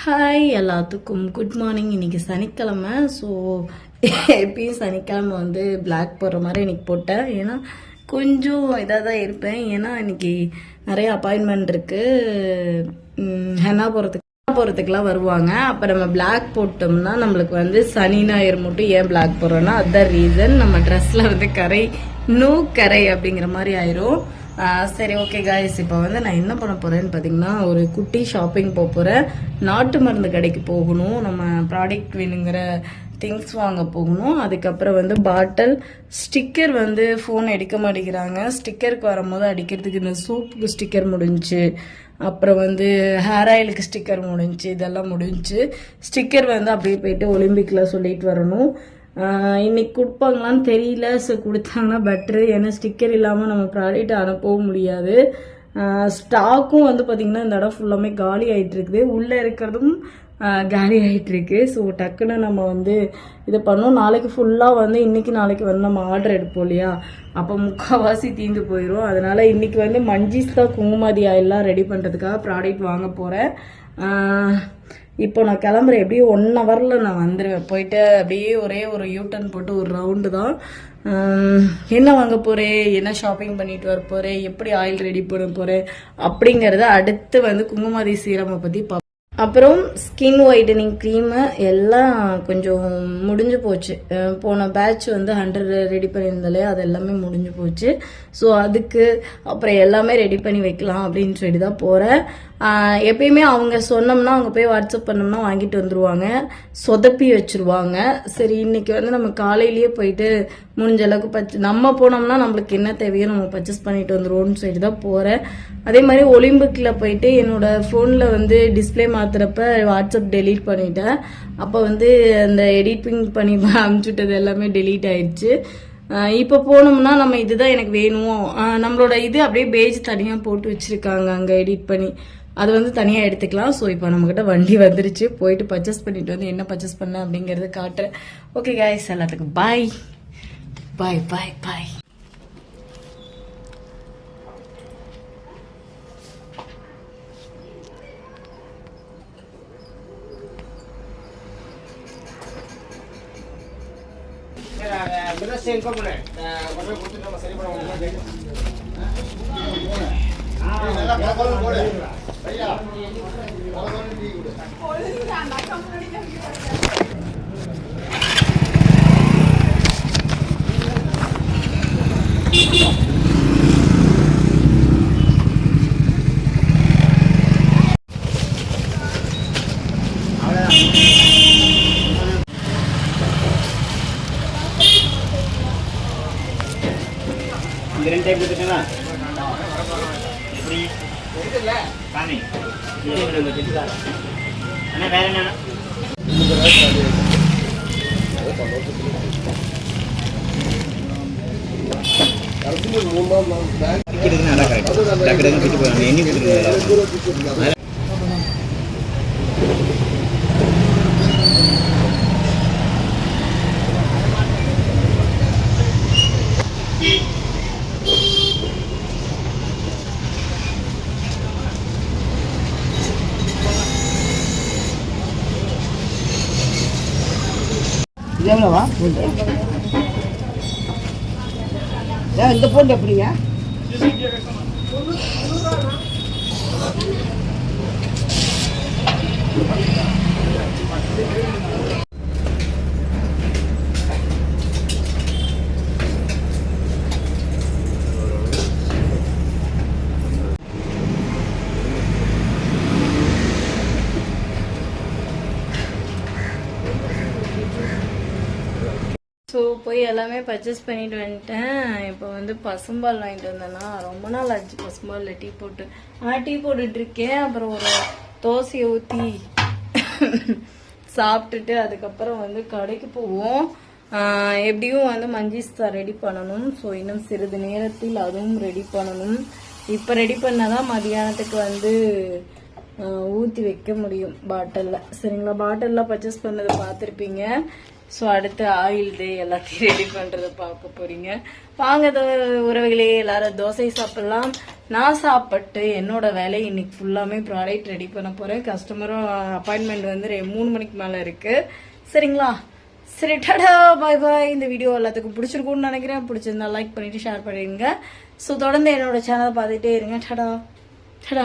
Hi எல்லாத்துக்கும் good morning. இன்னைக்கு சனிக்கிழமை. ஸோ எப்பயும் சனிக்கிழமை வந்து பிளாக் போடுற மாதிரி இன்னைக்கு போட்டேன். ஏன்னா கொஞ்சம் இதாக தான் இருப்பேன். ஏன்னா இன்னைக்கு நிறைய அப்பாயின்மெண்ட் இருக்கு. ஹென்னா போகிறதுக்குலாம் வருவாங்க. அப்போ நம்ம பிளாக் போட்டோம்னா நம்மளுக்கு வந்து சனி ஞாயிறு மட்டும் ஏன் பிளாக் போடுறோன்னா அதுதான் ரீசன். நம்ம ட்ரெஸ்ல வந்து கரை அப்படிங்கிற மாதிரி ஆயிரும். சரி, ஓகே காய்ஸ், இப்போ வந்து நான் என்ன பண்ண போறேன்னு பார்த்தீங்கன்னா ஒரு குட்டி ஷாப்பிங் போக போகிறேன். நாட்டு மருந்து கடைக்கு போகணும். நம்ம ப்ராடக்ட் வேணுங்கிற திங்ஸ் வாங்க போகணும். அதுக்கப்புறம் வந்து பாட்டில் ஸ்டிக்கர் வந்து ஃபோன் எடுக்க மாட்டேங்கிறாங்க. ஸ்டிக்கருக்கு வரும்போது அடிக்கிறதுக்கு இந்த சோப்புக்கு ஸ்டிக்கர் முடிஞ்சு, அப்புறம் வந்து ஹேர் ஆயிலுக்கு ஸ்டிக்கர் முடிஞ்சு, இதெல்லாம் முடிஞ்சு. ஸ்டிக்கர் வந்து அப்படியே போயிட்டு ஒலிம்பிக்கில் சொல்லிட்டு வரணும். இன்னைக்கு கொடுப்பாங்களான்னு தெரியல. ஸோ கொடுத்தாங்கன்னா பெட்ரு. ஏன்னா ஸ்டிக்கர் இல்லாமல் நம்ம ப்ராடக்ட் அனுப்பவும் முடியாது. ஸ்டாக்கும் வந்து பார்த்திங்கன்னா இந்த இடம் ஃபுல்லாமே காலி ஆகிட்டு இருக்குது. உள்ளே இருக்கிறதும் காலி ஆகிட்டு இருக்கு. ஸோ டக்குன்னு நம்ம வந்து இதை பண்ணோம். நாளைக்கு ஃபுல்லாக வந்து இன்னைக்கு நாளைக்கு வந்து நம்ம ஆர்டர் எடுப்போம் இல்லையா, அப்போ முக்கால்வாசி தீந்து போயிடும். அதனால இன்னைக்கு வந்து மஞ்சீஸ் தான் குங்குமாதி ஆயிலாம் ரெடி பண்ணுறதுக்காக ப்ராடக்ட் வாங்க போகிறேன். இப்போ நான் கிளம்புறேன். எப்படியும் 1 ஹவரில் நான் வந்துடுவேன். போயிட்டு அப்படியே ஒரே ஒரு யூட்டர்ன் போட்டு ஒரு ரவுண்டு தான். என்ன வாங்க போகிறேன், என்ன ஷாப்பிங் பண்ணிட்டு வர போகிறேன், எப்படி ஆயில் ரெடி பண்ண போகிறேன் அப்படிங்கிறத அடுத்து வந்து குங்குமாதி சீரமை பற்றி அப்புறம் ஸ்கின் ஒயிட்டனிங் க்ரீமு எல்லாம் கொஞ்சம் முடிஞ்சு போச்சு. போன பேட்ச் வந்து 100 ரெடி பண்ணியிருந்தாலே அது எல்லாமே முடிஞ்சு போச்சு. ஸோ அதுக்கு அப்புறம் எல்லாமே ரெடி பண்ணி வைக்கலாம் அப்படின்னு சொல்லி தான் போகிறேன். எப்பயுமே அவங்க சொன்னோம்னா அவங்க போய் வாட்ஸ்அப் பண்ணோம்னா வாங்கிட்டு வந்துடுவாங்க, சொதப்பி வச்சுருவாங்க. சரி, இன்னைக்கு வந்து நம்ம காலையிலேயே போயிட்டு முடிஞ்ச அளவுக்கு நம்ம போனோம்னா நம்மளுக்கு என்ன தேவையோ நம்ம பர்ச்சேஸ் பண்ணிட்டு வந்துடுவோம்னு சொல்லி தான் போகிறேன். அதே மாதிரி ஒலிம்பிக்கில் போயிட்டு என்னோட ஃபோனில் வந்து டிஸ்பிளே மாத்துறப்ப வாட்ஸ்அப் டெலீட் பண்ணிட்டேன். அப்போ வந்து அந்த எடிட்டிங் பண்ணி அனுப்பிச்சுட்டது எல்லாமே டெலீட் ஆயிடுச்சு. இப்போ போனோம்னா நம்ம இதுதான் எனக்கு வேணும், நம்மளோட இது அப்படியே பேஜ் தனியாக போட்டு வச்சுருக்காங்க அங்கே எடிட் பண்ணி, அது வந்து தனியாக எடுத்துக்கலாம். ஸோ இப்போ நம்மக்கிட்ட வண்டி வந்துருச்சு. போயிட்டு பர்ச்சேஸ் பண்ணிட்டு வந்து என்ன பர்ச்சேஸ் பண்ணேன் அப்படிங்கிறது காட்டுறேன். ஓகே காய்ஸ், எல்லாத்துக்கும் பாய் பாய் பாய் பாய். சரி பண்ண டைப் கொடுத்துட்டீங்களா? எப்படி காமி அண்ணா வேற என்ன நல்லா கரெக்ட் எண்ணி கொடுத்துருங்க. எவ்வளோவா இந்த போட்டு எப்படிங்க? ஸோ போய் எல்லாமே பர்ச்சேஸ் பண்ணிட்டு வந்துட்டேன். இப்போ வந்து பசும்பால் வாங்கிட்டு வந்தேன்னா ரொம்ப நாள் ஆச்சு பசும்பாலில் டீ போட்டுட்டு இருக்கேன். அப்புறம் ஒரு தோசையை ஊற்றி சாப்பிட்டுட்டு அதுக்கப்புறம் வந்து கடைக்கு போவோம். எப்படியும் வந்து மஞ்சீஸ்தா ரெடி பண்ணணும். ஸோ இன்னும் சிறிது நேரத்தில் அதுவும் ரெடி பண்ணணும். இப்போ ரெடி பண்ணாதான் மதியானத்துக்கு வந்து ஊற்றி வைக்க முடியும் பாட்டிலில். சரிங்களா, பாட்டிலில் பர்ச்சேஸ் பண்ணதை பார்த்துருப்பீங்க. ஸோ அடுத்து ஆயில் டே எல்லாத்தையும் ரெடி பண்ணுறதை பார்க்க போகிறீங்க. வாங்க உறவுகளே, எல்லாரும் தோசை சாப்பிட்லாம். நான் சாப்பிட்டு என்னோட வேலையை இன்னைக்கு ஃபுல்லாமே ப்ராடக்ட் ரெடி பண்ண போகிறேன். கஸ்டமரும் அப்பாயின்மெண்ட் வந்து 3 மணிக்கு மேலே இருக்குது. சரிங்களா? சரி, டடா, பாய் பாய். இந்த வீடியோ எல்லாத்துக்கும் பிடிச்சிருக்கும்னு நினைக்கிறேன். பிடிச்சிருந்தா லைக் பண்ணிவிட்டு ஷேர் பண்ணிடுங்க. ஸோ தொடர்ந்து என்னோட சேனலை பார்த்துட்டே இருங்க. டடா டடா.